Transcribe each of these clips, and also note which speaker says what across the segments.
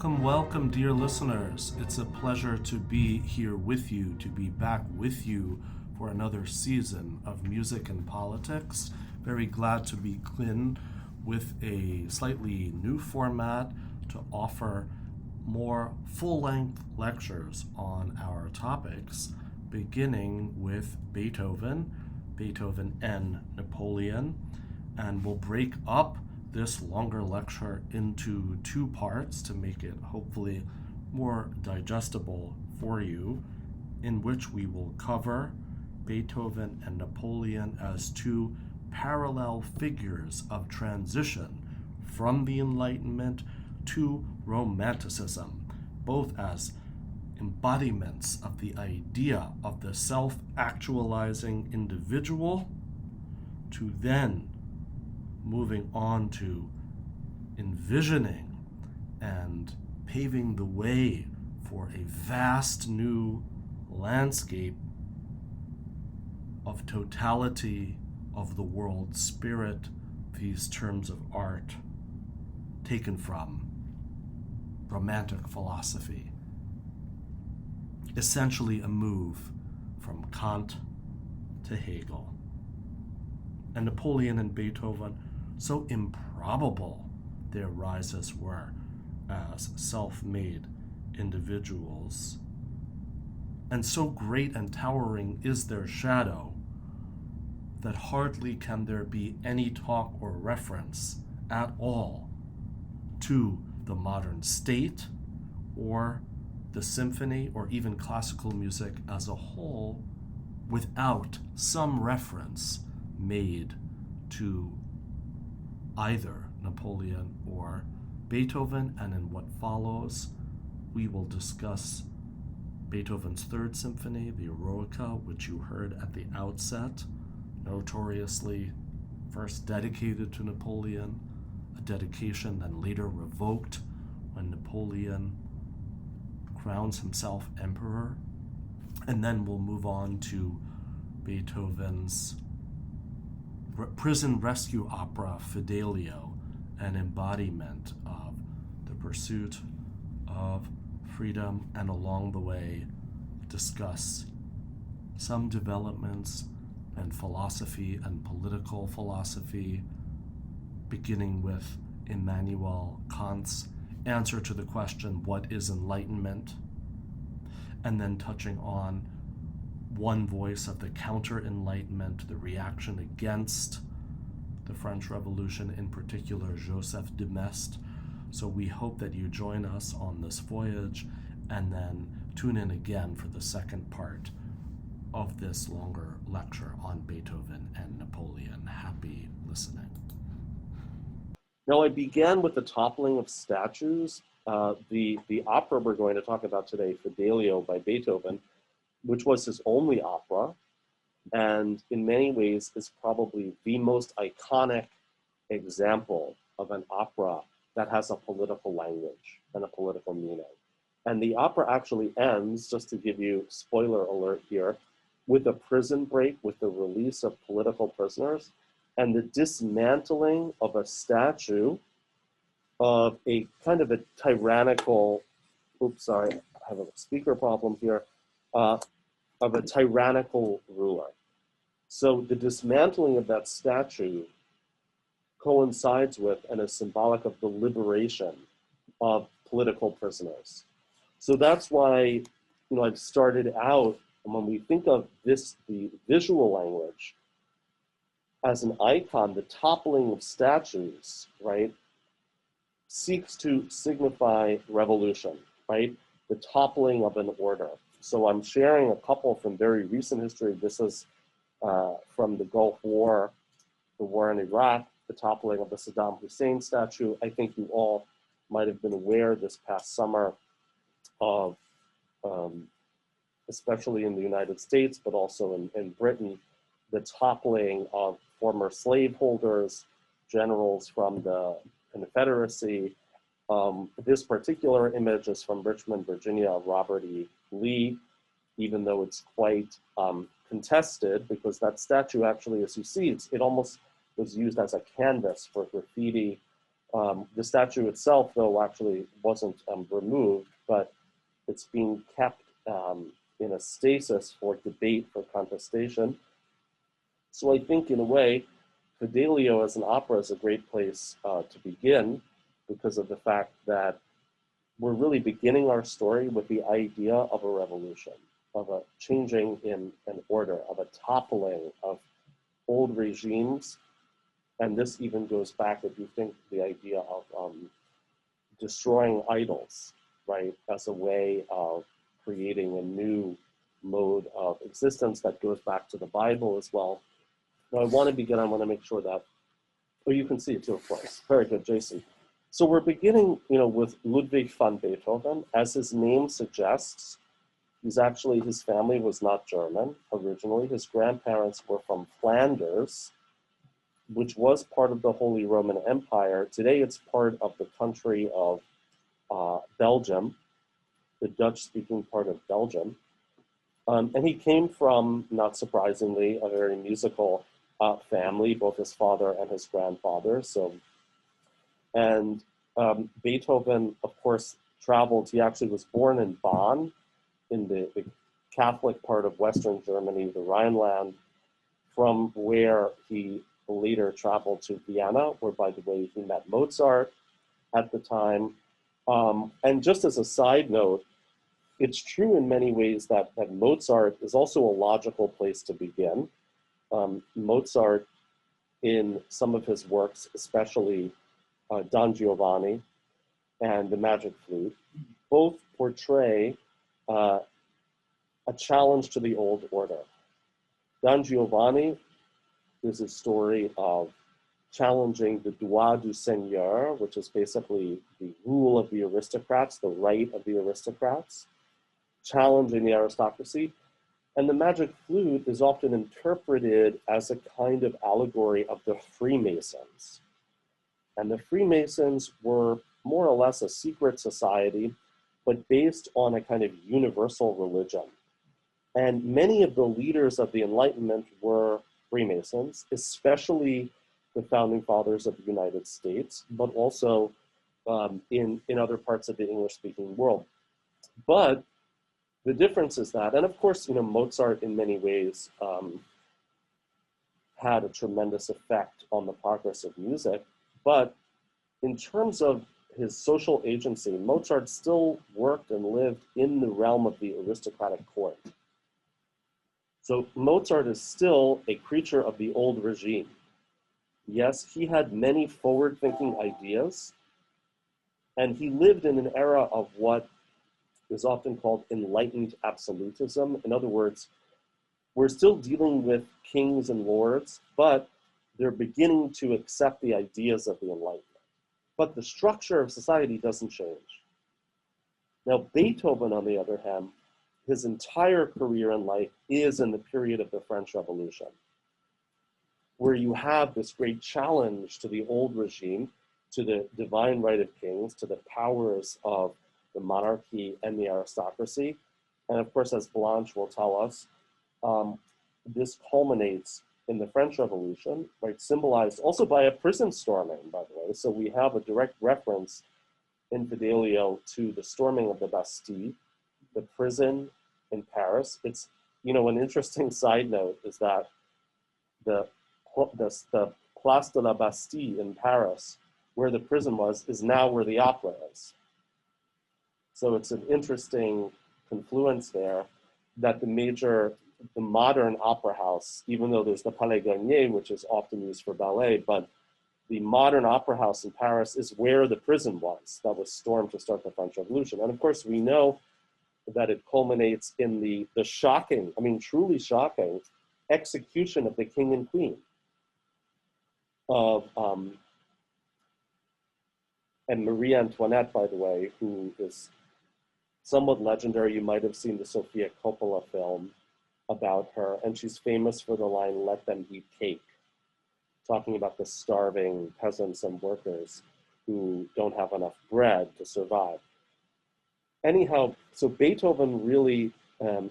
Speaker 1: welcome, dear listeners. It's a pleasure to be here with you, to be back with you for another season of Music and Politics. Very glad to be Clin with a slightly new format to offer more full-length lectures on our topics, beginning with Beethoven and Napoleon, and we'll break up this longer lecture into two parts to make it hopefully more digestible for you, in which we will cover Beethoven and Napoleon as two parallel figures of transition from the Enlightenment to Romanticism, both as embodiments of the idea of the self-actualizing individual, to then moving on to envisioning and paving the way for a vast new landscape of totality of the world spirit, these terms of art taken from Romantic philosophy. Essentially a move from Kant to Hegel. And Napoleon and Beethoven, so improbable their rises were as self-made individuals, and so great and towering is their shadow that hardly can there be any talk or reference at all to the modern state or the symphony or even classical music as a whole without some reference made to either Napoleon or Beethoven. And in what follows, we will discuss Beethoven's Third Symphony, the Eroica, which you heard at the outset, notoriously first dedicated to Napoleon, a dedication then later revoked when Napoleon crowns himself emperor. And then we'll move on to Beethoven's prison rescue opera, Fidelio, an embodiment of the pursuit of freedom, and along the way discuss some developments in philosophy and political philosophy, beginning with Immanuel Kant's answer to the question, what is enlightenment? And then touching on one voice of the counter-enlightenment, the reaction against the French Revolution, in particular Joseph de Maistre. So we hope that you join us on this voyage, and then tune in again for the second part of this longer lecture on Beethoven and Napoleon. Happy listening.
Speaker 2: Now, I began with the toppling of statues. The opera we're going to talk about today, Fidelio by Beethoven, which was his only opera, and in many ways is probably the most iconic example of an opera that has a political language and a political meaning. And the opera actually ends, just to give you spoiler alert here, with a prison break, with the release of political prisoners, and the dismantling of a statue of a kind of a tyrannical, I have a speaker problem here, of a tyrannical ruler. So the dismantling of that statue coincides with and is symbolic of the liberation of political prisoners. So that's why, I've started out, when we think of this, the visual language, as an icon, the toppling of statues, right, seeks to signify revolution, right? The toppling of an order. So I'm sharing a couple from very recent history. This is from the Gulf War, the war in Iraq, the toppling of the Saddam Hussein statue. I think you all might have been aware this past summer of, especially in the United States, but also in Britain, the toppling of former slaveholders, generals from the Confederacy. This particular image is from Richmond, Virginia, Robert E. Lee, even though it's quite contested, because that statue actually, as you see, it almost was used as a canvas for graffiti The statue itself, though, actually wasn't removed, but it's being kept in a stasis for debate, for contestation. So I think, in a way, Fidelio as an opera is a great place to begin, because of the fact that we're really beginning our story with the idea of a revolution, of a changing in an order, of a toppling of old regimes. And this even goes back, if you think, the idea of destroying idols, right, as a way of creating a new mode of existence that goes back to the Bible as well. Now, I want to make sure that, oh, you can see it too, of course. Very good, Jason. So we're beginning, with Ludwig van Beethoven. As his name suggests, his family was not German originally. His grandparents were from Flanders, which was part of the Holy Roman Empire. Today it's part of the country of Belgium, the Dutch-speaking part of Belgium. And he came from, not surprisingly, a very musical family, both his father and his grandfather. And Beethoven, of course, traveled. He actually was born in Bonn, in the Catholic part of Western Germany, the Rhineland, from where he later traveled to Vienna, where, by the way, he met Mozart at the time. And just as a side note, it's true in many ways that Mozart is also a logical place to begin. Mozart, in some of his works, especially Don Giovanni and the Magic Flute, both portray a challenge to the old order. Don Giovanni is a story of challenging the droit du seigneur, which is basically the rule of the aristocrats, the right of the aristocrats, challenging the aristocracy. And the Magic Flute is often interpreted as a kind of allegory of the Freemasons. And the Freemasons were more or less a secret society, but based on a kind of universal religion. And many of the leaders of the Enlightenment were Freemasons, especially the founding fathers of the United States, but also in other parts of the English-speaking world. But the difference is that, and of course, Mozart in many ways had a tremendous effect on the progress of music, but in terms of his social agency, Mozart still worked and lived in the realm of the aristocratic court. So Mozart is still a creature of the old regime. Yes, he had many forward-thinking ideas, and he lived in an era of what is often called enlightened absolutism. In other words, we're still dealing with kings and lords, but they're beginning to accept the ideas of the Enlightenment. But the structure of society doesn't change. Now, Beethoven, on the other hand, his entire career in life is in the period of the French Revolution, where you have this great challenge to the old regime, to the divine right of kings, to the powers of the monarchy and the aristocracy. And of course, as Blanche will tell us, this culminates in the French Revolution, right, symbolized also by a prison storming, by the way. So we have a direct reference in Fidelio to the storming of the Bastille, the prison in Paris. It's, an interesting side note is that the Place de la Bastille in Paris, where the prison was, is now where the opera is. So it's an interesting confluence there that the modern opera house, even though there's the Palais Garnier, which is often used for ballet, but the modern opera house in Paris is where the prison was that was stormed to start the French Revolution. And of course, we know that it culminates in the shocking, truly shocking, execution of the king and queen of, and Marie Antoinette, by the way, who is somewhat legendary. You might have seen the Sofia Coppola film about her, and she's famous for the line, "Let them eat cake," talking about the starving peasants and workers who don't have enough bread to survive. Anyhow, so Beethoven really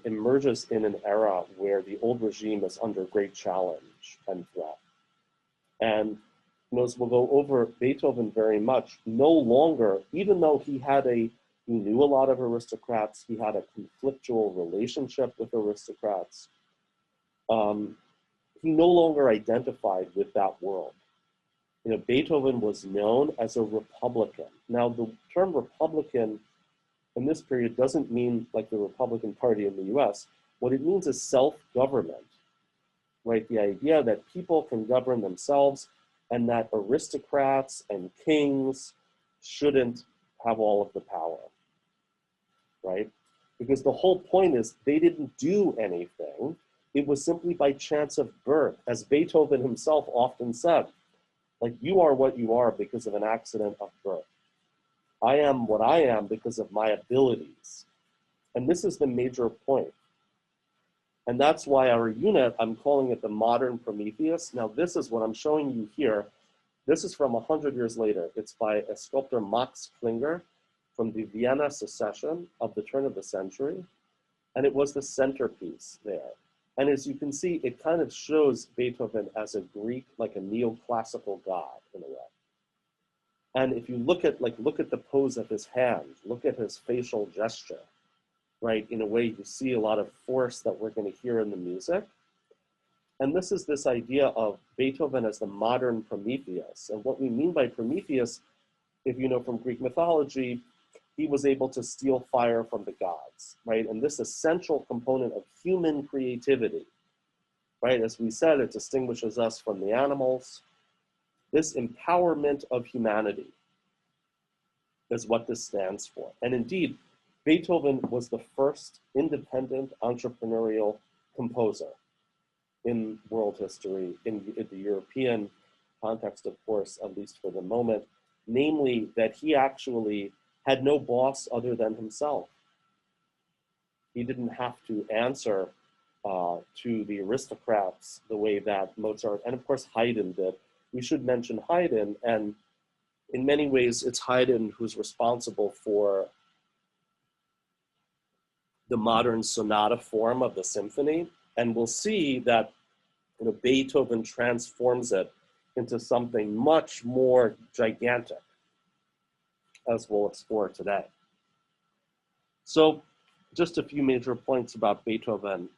Speaker 2: emerges in an era where the old regime is under great challenge and threat. And as we'll go over Beethoven very much, no longer, even though he knew a lot of aristocrats, he had a conflictual relationship with aristocrats, he no longer identified with that world. Beethoven was known as a Republican. Now, the term Republican in this period doesn't mean like the Republican Party in the US. What it means is self-government, right? The idea that people can govern themselves and that aristocrats and kings shouldn't have all of the power, right? Because the whole point is they didn't do anything. It was simply by chance of birth, as Beethoven himself often said, like, you are what you are because of an accident of birth. I am what I am because of my abilities. And this is the major point. And that's why our unit, I'm calling it the modern Prometheus. Now, this is what I'm showing you here. This is from 100 years later. It's by a sculptor, Max Klinger, from the Vienna Secession of the turn of the century. And it was the centerpiece there. And as you can see, it kind of shows Beethoven as a Greek, like a neoclassical god in a way. And if you look at the pose of his hand, look at his facial gesture, right? In a way, you see a lot of force that we're going to hear in the music. And this is this idea of Beethoven as the modern Prometheus. And what we mean by Prometheus, if you know from Greek mythology, he was able to steal fire from the gods, right? And this essential component of human creativity, right? As we said, it distinguishes us from the animals. This empowerment of humanity is what this stands for. And indeed, Beethoven was the first independent entrepreneurial composer in world history, in the European context, of course, at least for the moment, namely that he actually had no boss other than himself. He didn't have to answer to the aristocrats the way that Mozart, and of course Haydn did. We should mention Haydn, and in many ways it's Haydn who's responsible for the modern sonata form of the symphony, and we'll see that Beethoven transforms it into something much more gigantic, as we'll explore today. So just a few major points about Beethoven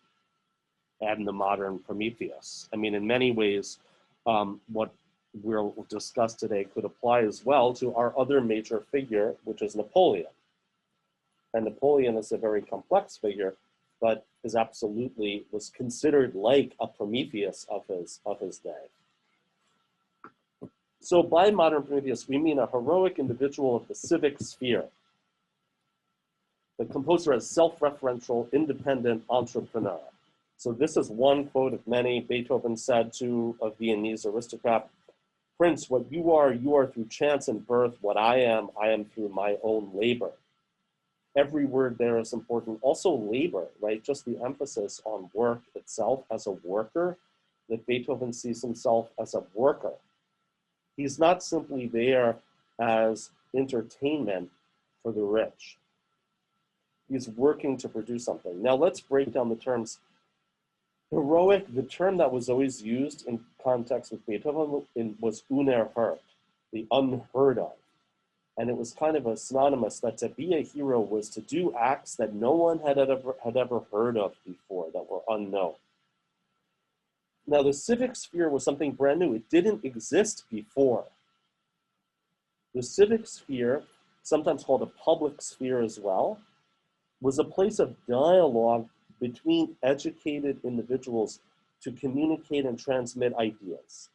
Speaker 2: and the modern Prometheus. I mean, in many ways, what we'll discuss today could apply as well to our other major figure, which is Napoleon. And Napoleon is a very complex figure, but was considered like a Prometheus of his day. So by modern Prometheus, we mean a heroic individual of the civic sphere. The composer as self-referential, independent entrepreneur. So this is one quote of many. Beethoven said to a Viennese aristocrat, "Prince, what you are through chance and birth. What I am through my own labor." Every word there is important. Also labor, right? Just the emphasis on work itself as a worker, that Beethoven sees himself as a worker. He's not simply there as entertainment for the rich. He's working to produce something. Now let's break down the terms. Heroic, the term that was always used in context with Beethoven was unerhört, the unheard of. And it was kind of a synonymous that to be a hero was to do acts that no one had ever heard of before, that were unknown. Now, the civic sphere was something brand new. It didn't exist before. The civic sphere, sometimes called a public sphere as well, was a place of dialogue between educated individuals to communicate and transmit ideas.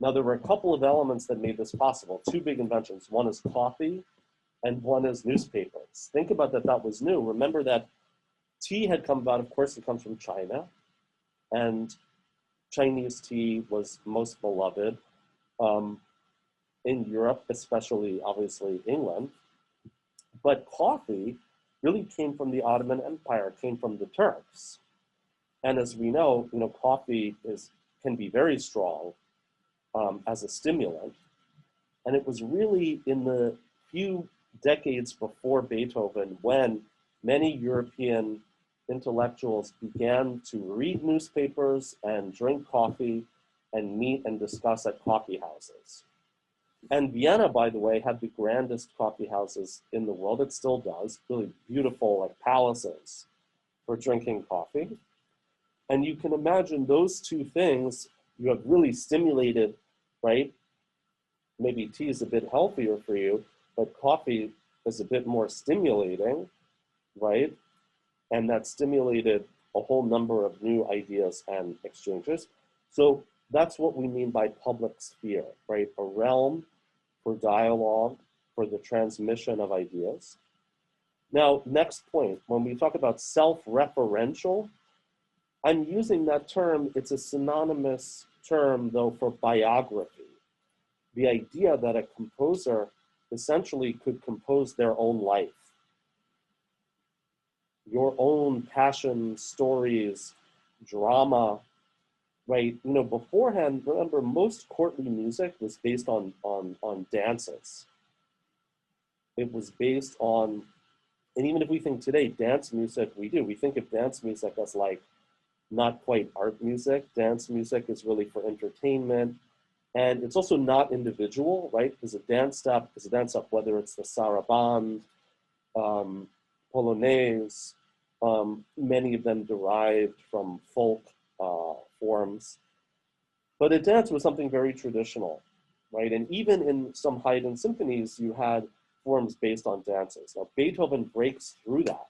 Speaker 2: Now, there were a couple of elements that made this possible. Two big inventions. One is coffee, and one is newspapers. Think about that was new. Remember that tea had come about, of course, it comes from China, and Chinese tea was most beloved in Europe, especially, obviously, England. But coffee really came from the Ottoman Empire, came from the Turks. And as we know, coffee can be very strong as a stimulant. And it was really in the few decades before Beethoven when many European intellectuals began to read newspapers and drink coffee and meet and discuss at coffee houses. And Vienna, by the way, had the grandest coffee houses in the world. It still does, really beautiful, like palaces for drinking coffee. And you can imagine those two things, you have really stimulated, right? Maybe tea is a bit healthier for you, but coffee is a bit more stimulating, right? And that stimulated a whole number of new ideas and exchanges. So that's what we mean by public sphere, right? A realm for dialogue, for the transmission of ideas. Now, next point, when we talk about self-referential, I'm using that term, it's a synonymous term though for biography. The idea that a composer essentially could compose their own life. Your own passion, stories, drama, right? You know, beforehand, remember, most courtly music was based on dances. It was based on, and even if we think today, dance music, we think of dance music as like not quite art music. Dance music is really for entertainment. And it's also not individual, right? Because a dance step is a dance step, whether it's the saraband, polonaise, many of them derived from folk forms. But a dance was something very traditional, right? And even in some Haydn symphonies, you had forms based on dances. Now, Beethoven breaks through that.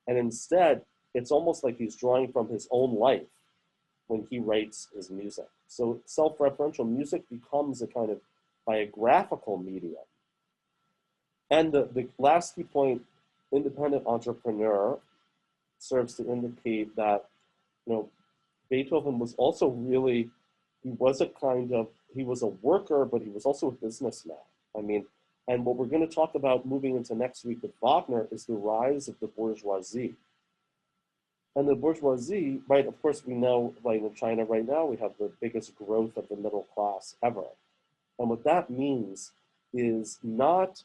Speaker 2: And instead, it's almost like he's drawing from his own life when he writes his music. So self-referential music becomes a kind of biographical medium. And the last key point, independent entrepreneur, serves to indicate that, you know, Beethoven was also really, he was a worker, but he was also a businessman. I mean, and what we're going to talk about moving into next week with Wagner is the rise of the bourgeoisie. And the bourgeoisie, right, of course, we know, like in China right now, we have the biggest growth of the middle class ever. And what that means is not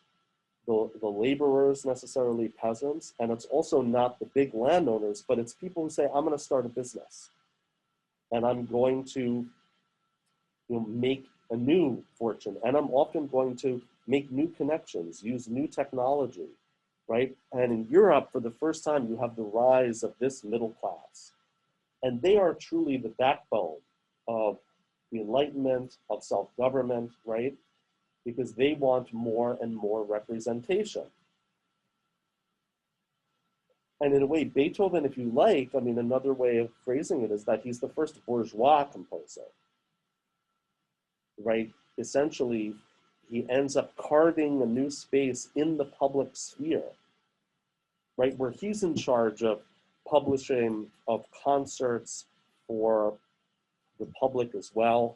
Speaker 2: the laborers, necessarily peasants, and it's also not the big landowners, but it's people who say, I'm going to start a business. And I'm going to, you know, make a new fortune. And I'm often going to make new connections, use new technology, right? And in Europe, for the first time, you have the rise of this middle class. And they are truly the backbone of the Enlightenment, of self-government, right? Because they want more and more representation. And in a way, Beethoven, if you like, I mean, another way of phrasing it is that he's the first bourgeois composer, right? Essentially, he ends up carving a new space in the public sphere, right? Where he's in charge of publishing of concerts for the public as well.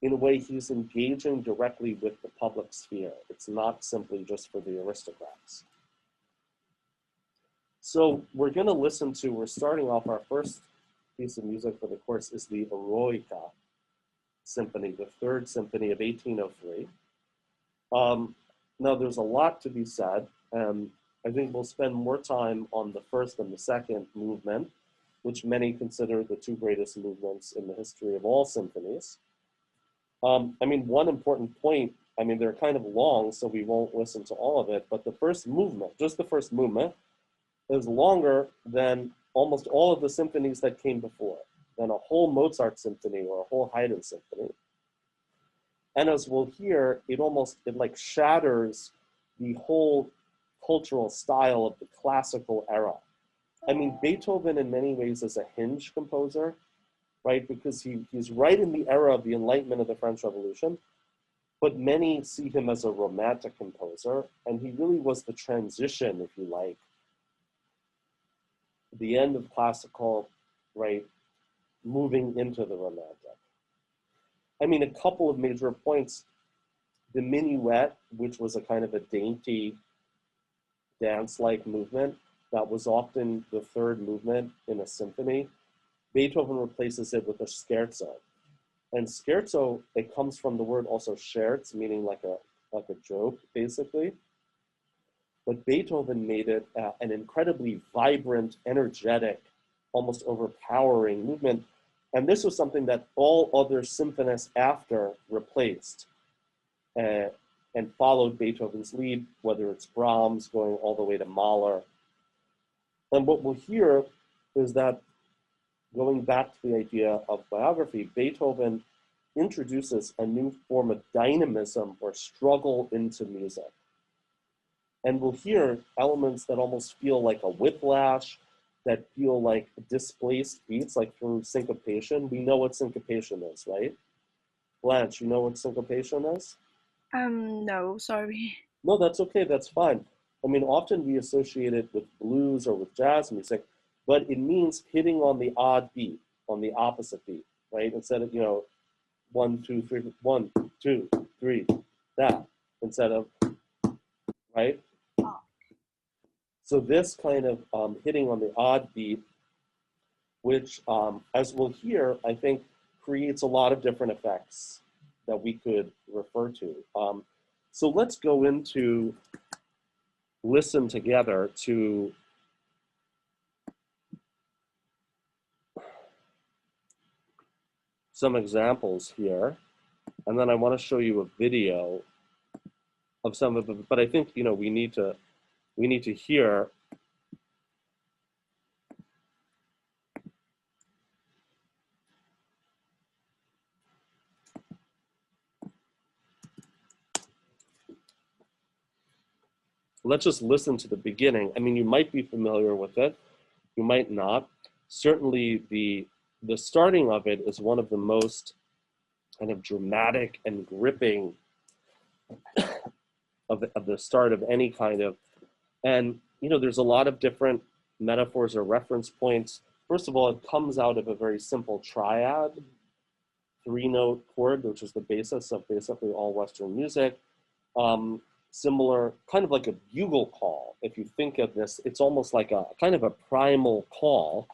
Speaker 2: In a way, he's engaging directly with the public sphere. It's not simply just for the aristocrats. So we're starting off our first piece of music for the course is the Eroica Symphony, the third symphony of 1803. Now there's a lot to be said, and I think we'll spend more time on the first and the second movement, which many consider the two greatest movements in the history of all symphonies. I mean, one important point, I mean, they're kind of long, so we won't listen to all of it, but the first movement, just the first movement, is longer than almost all of the symphonies that came before, than a whole Mozart symphony or a whole Haydn symphony. And as we'll hear, it like shatters the whole cultural style of the classical era. I mean, Beethoven in many ways is a hinge composer, right? Because he's right in the era of the Enlightenment of the French Revolution, but many see him as a romantic composer, and he really was the transition, if you like, the end of classical, right, moving into the romantic. I mean, a couple of major points. The minuet, which was a kind of a dainty dance-like movement, that was often the third movement in a symphony. Beethoven replaces it with a scherzo. And scherzo, it comes from the word also scherz, meaning like a joke, basically. But Beethoven made it an incredibly vibrant, energetic, almost overpowering movement And this was something that all other symphonists after replaced and followed Beethoven's lead, whether it's Brahms going all the way to Mahler. And what we'll hear is that, going back to the idea of biography, Beethoven introduces a new form of dynamism or struggle into music. And we'll hear elements that almost feel like a whiplash, that feel like displaced beats, like through syncopation. We know what syncopation is, right? Blanche, you know what syncopation is?
Speaker 3: No, sorry.
Speaker 2: No, that's okay, that's fine. I mean, often we associate it with blues or with jazz music, but it means hitting on the odd beat, on the opposite beat, right? Instead of, 1, 2, 3, 1, 2, 3, that, instead of, right? So this kind of hitting on the odd beat, which, as we'll hear, I think creates a lot of different effects that we could refer to. So let's go into listen together to some examples here. And then I want to show you a video of some of them, but I think, we need to hear let's just listen to the beginning. I mean, you might be familiar with it, you might not. Certainly the starting of it is one of the most kind of dramatic and gripping of the start of any kind of, and there's a lot of different metaphors or reference points. First of all, it comes out of a very simple triad, 3-note chord, which is the basis of basically all Western music. Similar, kind of like a bugle call. If you think of this, it's almost like a kind of a primal call.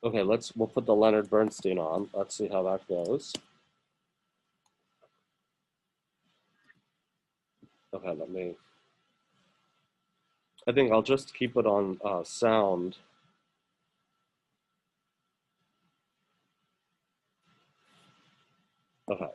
Speaker 2: Okay, we'll put the Leonard Bernstein on. Let's see how that goes. Okay, I think I'll just keep it on sound. Okay.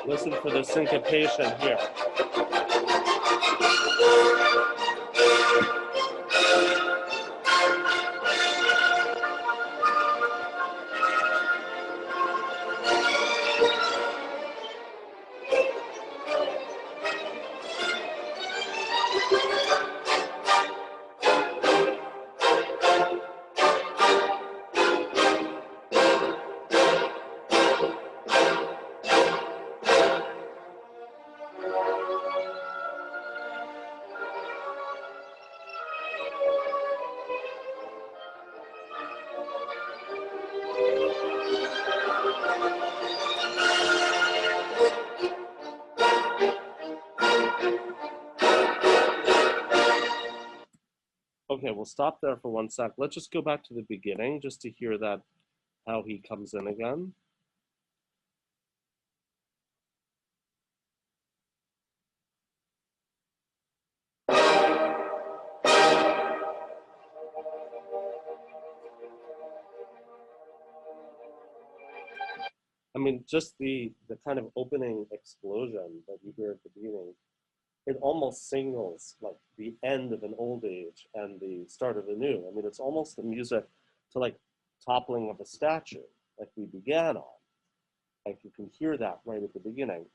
Speaker 2: Listen for the syncopation here. Okay, we'll stop there for 1 sec. Let's just go back to the beginning just to hear that, how he comes in again. I mean, just the kind of opening explosion that you hear at the beginning, it almost signals like the end of an old age and the start of a new. I mean, it's almost the music to like toppling of a statue, like we began on. Like you can hear that right at the beginning.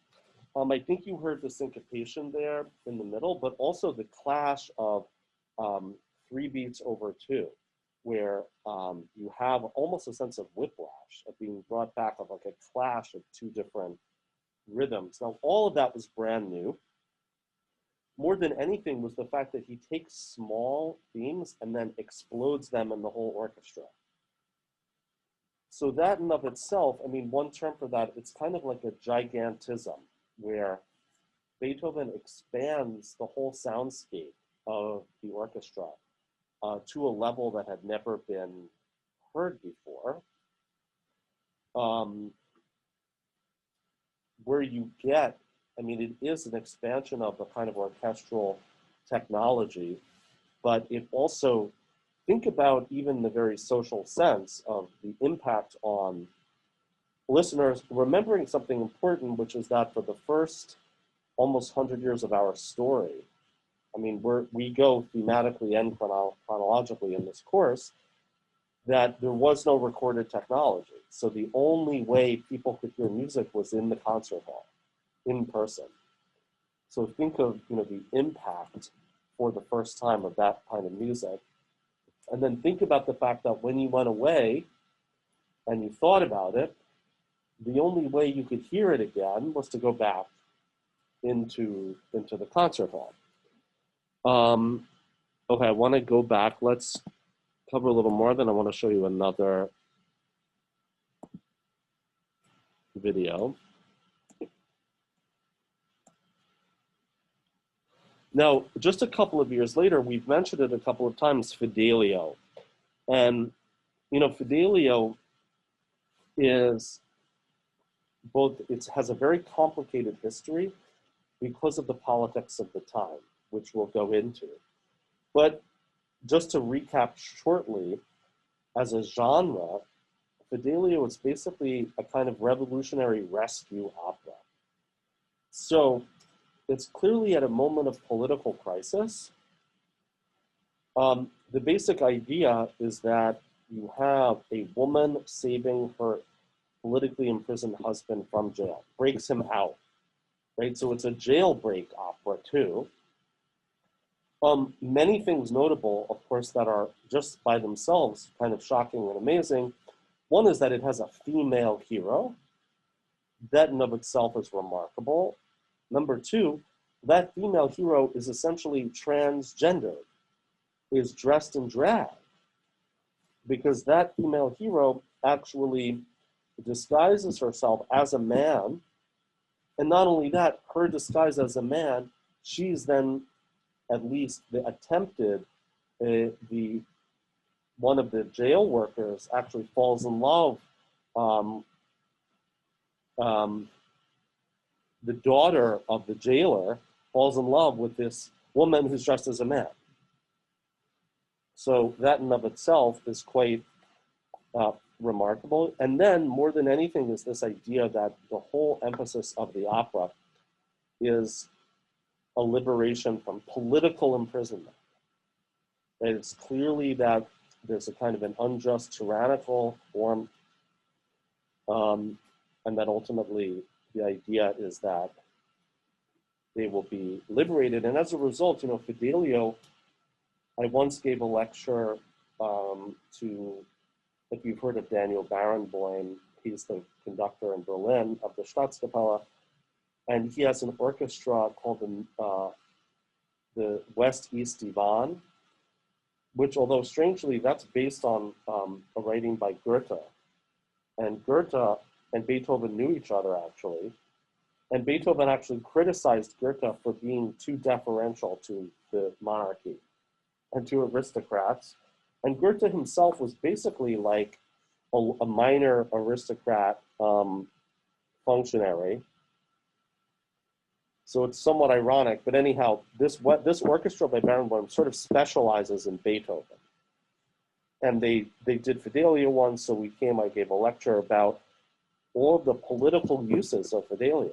Speaker 2: I think you heard the syncopation there in the middle, but also the clash of 3 beats over 2, where you have almost a sense of whiplash of being brought back of like a clash of 2 different rhythms. Now, all of that was brand new. More than anything was the fact that he takes small themes and then explodes them in the whole orchestra. So that in of itself, I mean, one term for that, it's kind of like a gigantism, where Beethoven expands the whole soundscape of the orchestra to a level that had never been heard before, where you get, I mean, it is an expansion of the kind of orchestral technology, but it also, think about even the very social sense of the impact on listeners, remembering something important, which is that for the first almost 100 years of our story, I mean, we go thematically and chronologically in this course, that there was no recorded technology. So the only way people could hear music was in the concert hall, in person. So think of, you know, the impact for the first time of that kind of music. And then think about the fact that when you went away and you thought about it, the only way you could hear it again was to go back into the concert hall. Okay, I want to go back. Let's cover a little more, then I want to show you another video. Now, just a couple of years later, we've mentioned it a couple of times, Fidelio. And, you know, Fidelio is both, it has a very complicated history because of the politics of the time, which we'll go into. But just to recap shortly, as a genre, Fidelio is basically a kind of revolutionary rescue opera. So it's clearly at a moment of political crisis. The basic idea is that you have a woman saving her politically imprisoned husband from jail, breaks him out, right? So it's a jailbreak opera too. Many things notable, of course, that are just by themselves kind of shocking and amazing. One is that it has a female hero. That in of itself is remarkable. Number 2, that female hero is essentially transgendered, is dressed in drag, because that female hero actually disguises herself as a man. And not only that, her disguise as a man, she's then at least attempted, one of the jail workers actually falls in love. The daughter of the jailer falls in love with this woman who's dressed as a man. So that in of itself is quite remarkable. And then, more than anything, is this idea that the whole emphasis of the opera is a liberation from political imprisonment. That it's clearly that there's a kind of an unjust, tyrannical form, and that ultimately the idea is that they will be liberated. And as a result, Fidelio, I once gave a lecture to, if you've heard of Daniel Barenboim, he's the conductor in Berlin of the Staatskapelle, and he has an orchestra called the West-East Divan, which, although strangely, that's based on a writing by Goethe. And Goethe and Beethoven knew each other, actually. And Beethoven actually criticized Goethe for being too deferential to the monarchy and to aristocrats. And Goethe himself was basically like a minor aristocrat functionary. So it's somewhat ironic, but anyhow, this orchestra by Barenboim sort of specializes in Beethoven. And they did Fidelio once, so I gave a lecture about all of the political uses of Fidelio.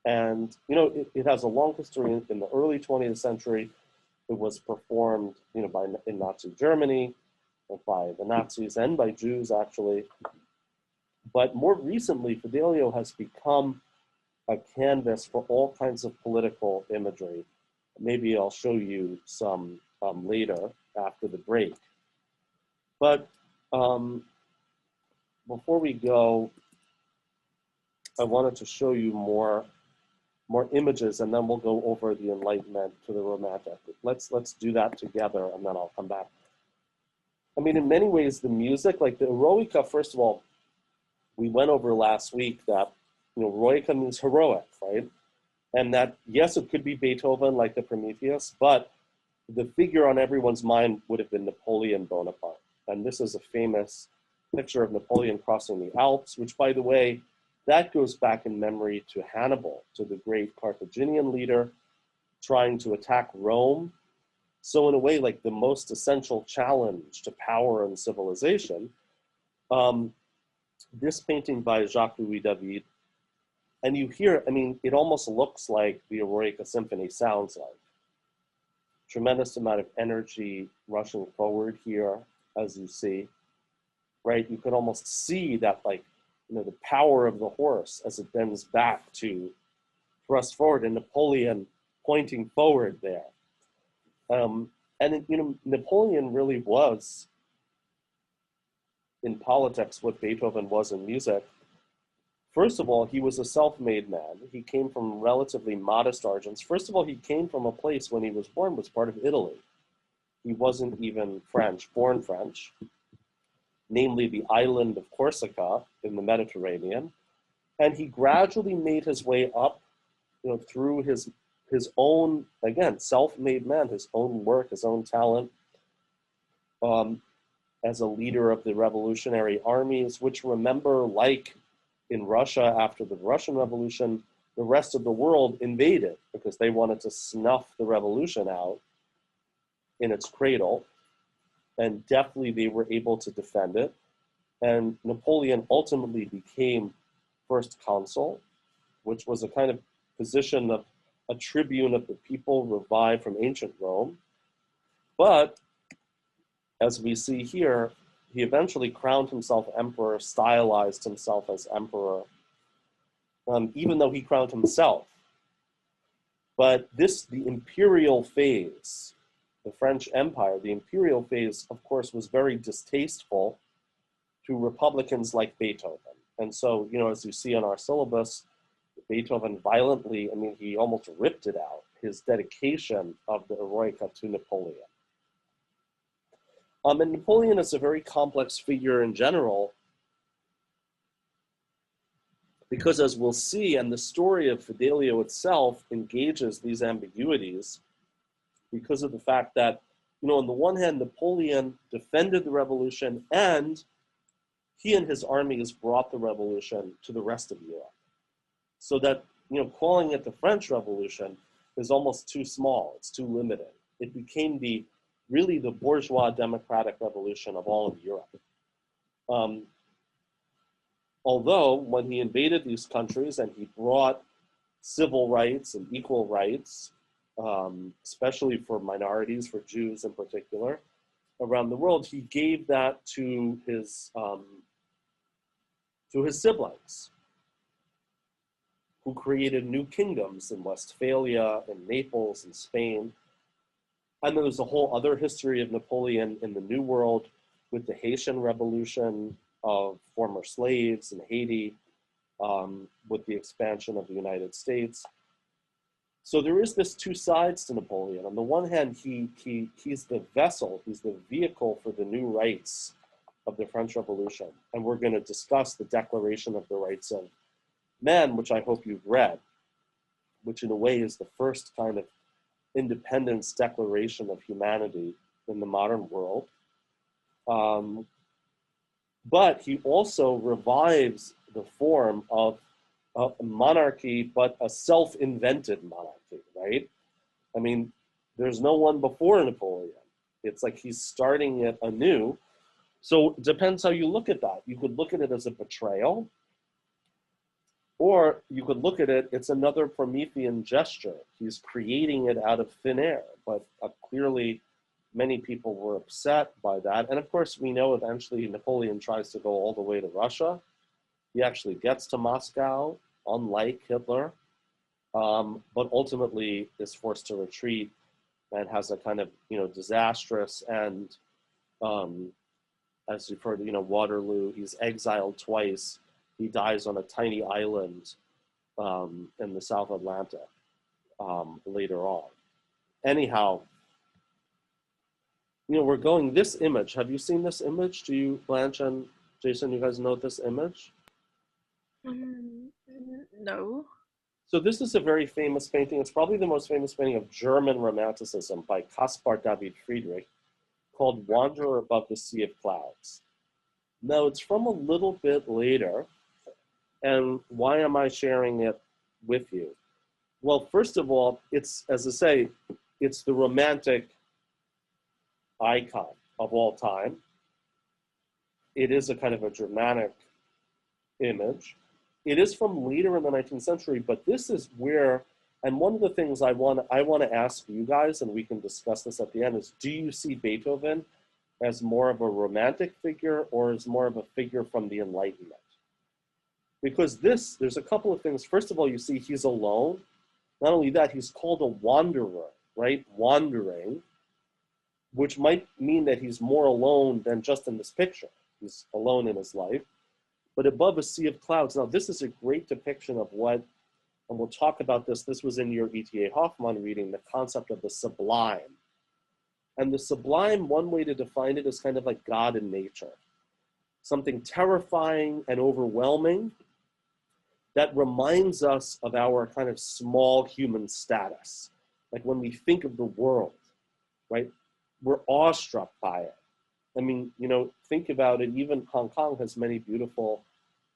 Speaker 2: And, it has a long history in the early 20th century. It was performed, in Nazi Germany, by the Nazis and by Jews, actually. But more recently, Fidelio has become a canvas for all kinds of political imagery. Maybe I'll show you some later after the break. But before we go, I wanted to show you more images, and then we'll go over the Enlightenment to the Romantic. Let's do that together, and then I'll come back. I mean, in many ways, the music, like the Eroica, first of all, we went over last week that Eroica means heroic, right? And that, yes, it could be Beethoven, like the Prometheus, but the figure on everyone's mind would have been Napoleon Bonaparte. And this is a famous picture of Napoleon crossing the Alps, which, by the way, that goes back in memory to Hannibal, to the great Carthaginian leader trying to attack Rome. So in a way, like the most essential challenge to power and civilization, this painting by Jacques-Louis David, and you hear, I mean, it almost looks like the Eroica Symphony sounds like. Tremendous amount of energy rushing forward here, as you see, right? You can almost see that, like, the power of the horse as it bends back to thrust forward, and Napoleon pointing forward there. And Napoleon really was, in politics, what Beethoven was in music. First of all, he was a self-made man. He came from relatively modest origins. First of all, he came from a place, when he was born, was part of Italy. He wasn't even French, born French, namely the island of Corsica in the Mediterranean. And he gradually made his way up, through his own, again, self-made man, his own work, his own talent, as a leader of the revolutionary armies, which, remember, like in Russia after the Russian Revolution, the rest of the world invaded because they wanted to snuff the revolution out in its cradle. And definitely they were able to defend it. And Napoleon ultimately became first consul, which was a kind of position of a tribune of the people revived from ancient Rome. But as we see here, he eventually crowned himself emperor, stylized himself as emperor, even though he crowned himself. But the imperial phase, the French Empire, the imperial phase, of course, was very distasteful to Republicans like Beethoven. And so, as you see on our syllabus, Beethoven violently, he almost ripped it out, his dedication of the Eroica to Napoleon. And Napoleon is a very complex figure in general, because as we'll see, and the story of Fidelio itself engages these ambiguities because of the fact that, on the one hand, Napoleon defended the revolution, and he and his armies brought the revolution to the rest of Europe. So that, calling it the French Revolution is almost too small, it's too limited. It became really the bourgeois democratic revolution of all of Europe. Um, although when he invaded these countries and he brought civil rights and equal rights, especially for minorities, for Jews in particular, around the world, he gave that to his siblings, who created new kingdoms in Westphalia and Naples and Spain. And there was a whole other history of Napoleon in the New World with the Haitian Revolution of former slaves in Haiti, with the expansion of the United States. So there is this two sides to Napoleon. On the one hand, he's the vessel, he's the vehicle for the new rights of the French Revolution. And we're going to discuss the Declaration of the Rights of Man, which I hope you've read, which in a way is the first kind of independence declaration of humanity in the modern world. But he also revives the form of a monarchy, but a self-invented monarchy, right? I mean, there's no one before Napoleon. It's like he's starting it anew. So it depends how you look at that. You could look at it as a betrayal, or you could look at it, it's another Promethean gesture. He's creating it out of thin air, but clearly many people were upset by that. And of course, we know eventually Napoleon tries to go all the way to Russia. He actually gets to Moscow, unlike Hitler, but ultimately is forced to retreat and has a kind of, disastrous and, as you've heard, Waterloo, he's exiled twice. He dies on a tiny island in the South Atlantic later on. Anyhow, we're going this image. Have you seen this image? Do you, Blanche and Jason, you guys know this image?
Speaker 3: No.
Speaker 2: So this is a very famous painting. It's probably the most famous painting of German Romanticism by Caspar David Friedrich, called Wanderer Above the Sea of Clouds. Now, it's from a little bit later. And why am I sharing it with you? Well, first of all, it's, as I say, it's the romantic icon of all time. It is a kind of a dramatic image. It is from later in the 19th century, but this is where, and one of the things I want to ask you guys, and we can discuss this at the end, is do you see Beethoven as more of a romantic figure or as more of a figure from the Enlightenment? Because there's a couple of things. First of all, you see he's alone. Not only that, he's called a wanderer, right? Wandering, which might mean that he's more alone than just in this picture. He's alone in his life. But above a sea of clouds. Now, this is a great depiction of what, and we'll talk about this. This was in your E.T.A. Hoffmann reading, the concept of the sublime. And the sublime, one way to define it is kind of like God in nature. Something terrifying and overwhelming that reminds us of our kind of small human status. Like when we think of the world, right? We're awestruck by it. I mean, think about it. Even Hong Kong has many beautiful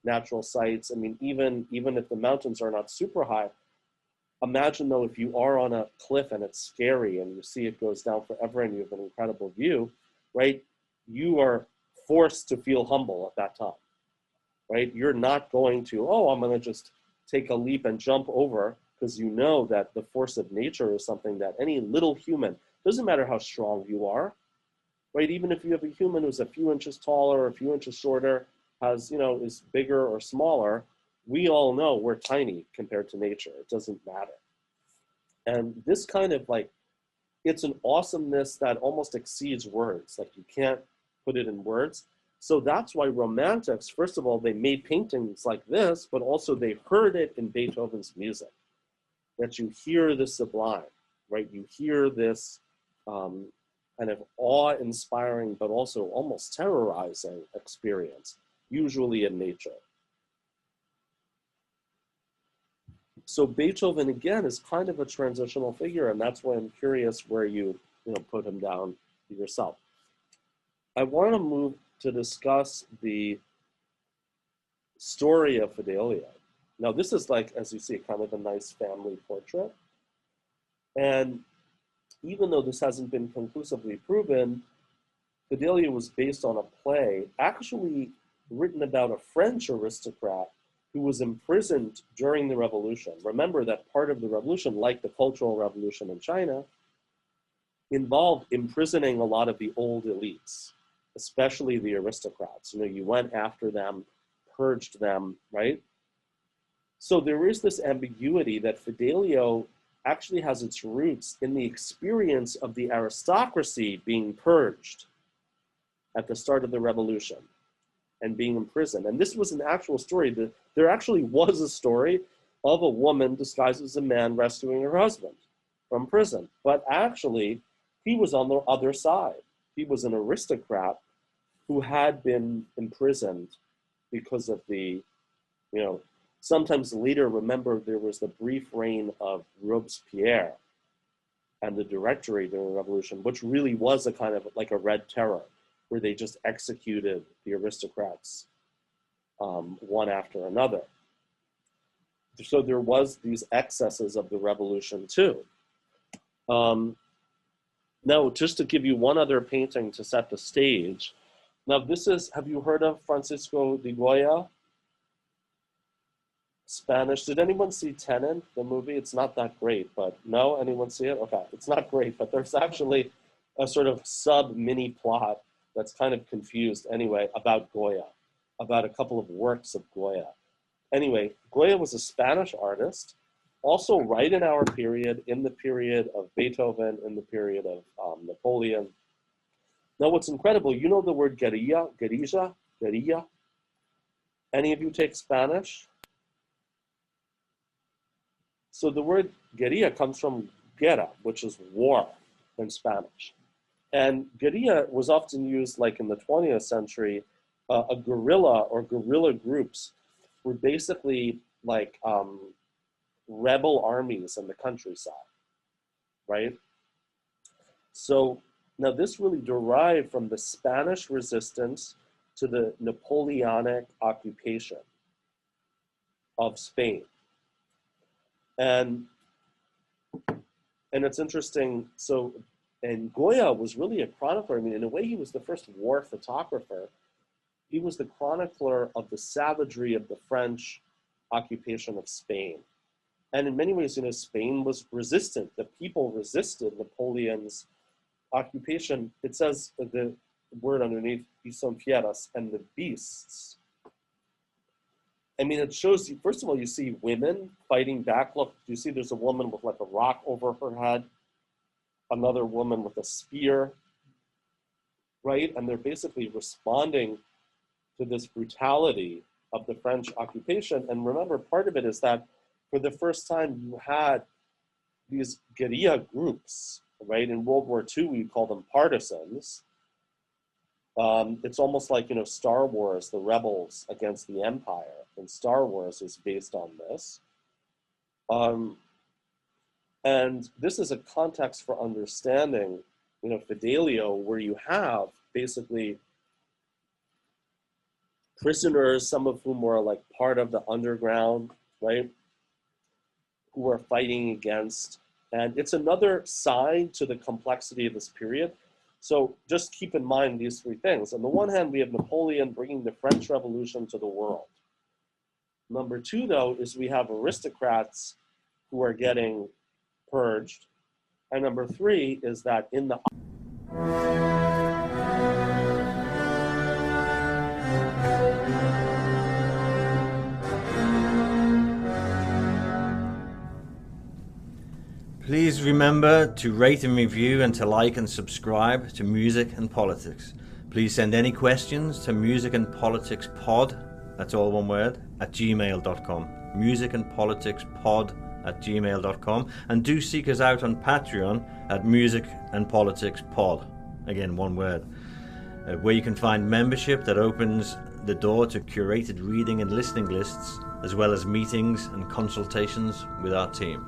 Speaker 2: natural sights. I mean, even if the mountains are not super high, imagine though, if you are on a cliff and it's scary and you see it goes down forever and you have an incredible view, right? You are forced to feel humble at that time, right? You're not going to, I'm going to just take a leap and jump over, because you know that the force of nature is something that any little human, doesn't matter how strong you are, right? Even if you have a human who's a few inches taller or a few inches shorter, has, is bigger or smaller, we all know we're tiny compared to nature. It doesn't matter. And this kind of it's an awesomeness that almost exceeds words. Like you can't put it in words. So that's why romantics, first of all, they made paintings like this, but also they heard it in Beethoven's music, that you hear the sublime, right? You hear this kind of awe-inspiring, but also almost terrorizing experience, usually in nature. So Beethoven, again, is kind of a transitional figure, and that's why I'm curious where you put him down yourself. I want to move to discuss the story of Fidelio. Now, this is as you see, kind of a nice family portrait. And even though this hasn't been conclusively proven, Fidelio was based on a play. Actually, written about a French aristocrat who was imprisoned during the revolution. Remember that part of the revolution, like the Cultural Revolution in China, involved imprisoning a lot of the old elites, especially the aristocrats. You know, you went after them, purged them, right? So there is this ambiguity that Fidelio actually has its roots in the experience of the aristocracy being purged at the start of the revolution and being imprisoned. And this was an actual story. There actually was a story of a woman disguised as a man rescuing her husband from prison. But actually, he was on the other side. He was an aristocrat who had been imprisoned because of the, you know, sometimes later, remember, there was the brief reign of Robespierre and the Directory during the revolution, which really was a kind of like a Red Terror, where they just executed the aristocrats one after another. So there was these excesses of the revolution too. Now, just to give you one other painting to set the stage. Now this is, have you heard of Francisco de Goya? Spanish. Did anyone see Tenet, the movie? It's not that great, but no? Anyone see it? Okay, it's not great, but there's actually a sort of sub-mini plot that's kind of confused anyway about Goya, about a couple of works of Goya. Anyway, Goya was a Spanish artist, also right in our period, in the period of Beethoven, in the period of Napoleon. Now what's incredible, you know the word guerrilla? Any of you take Spanish? So the word guerrilla comes from guerra, which is war in Spanish. And guerrilla was often used, like in the 20th century, a guerrilla or guerrilla groups were basically like rebel armies in the countryside, right? So now this really derived from the Spanish resistance to the Napoleonic occupation of Spain. And it's interesting, so, and Goya was really a chronicler. I mean, in a way, he was the first war photographer. He was the chronicler of the savagery of the French occupation of Spain. And in many ways, you know, Spain was resistant. The people resisted Napoleon's occupation. It says the word underneath, y son fieras, and the beasts. I mean, it shows you, first of all, you see women fighting back. Look, you see there's a woman with like a rock over her head, another woman with a spear, right? And they're basically responding to this brutality of the French occupation. And remember, part of it is that for the first time, you had these guerrilla groups, right? In World War II, we call them partisans. It's almost like, you know, Star Wars, the rebels against the Empire. And Star Wars is based on this. And this is a context for understanding, you know, Fidelio, where you have basically prisoners, some of whom were like part of the underground, right? Who are fighting against, and it's another side to the complexity of this period. So just keep in mind these three things. On the one hand, we have Napoleon bringing the French Revolution to the world. Number two, though, is we have aristocrats who are getting purged. And number three is that in the
Speaker 4: Please remember to rate and review and to like and subscribe to Music and Politics. Please send any questions to musicandpoliticspod, that's all one word, at gmail.com. musicandpoliticspod@gmail.com, and do seek us out on Patreon at musicandpoliticspod, again one word, where you can find membership that opens the door to curated reading and listening lists, as well as meetings and consultations with our team.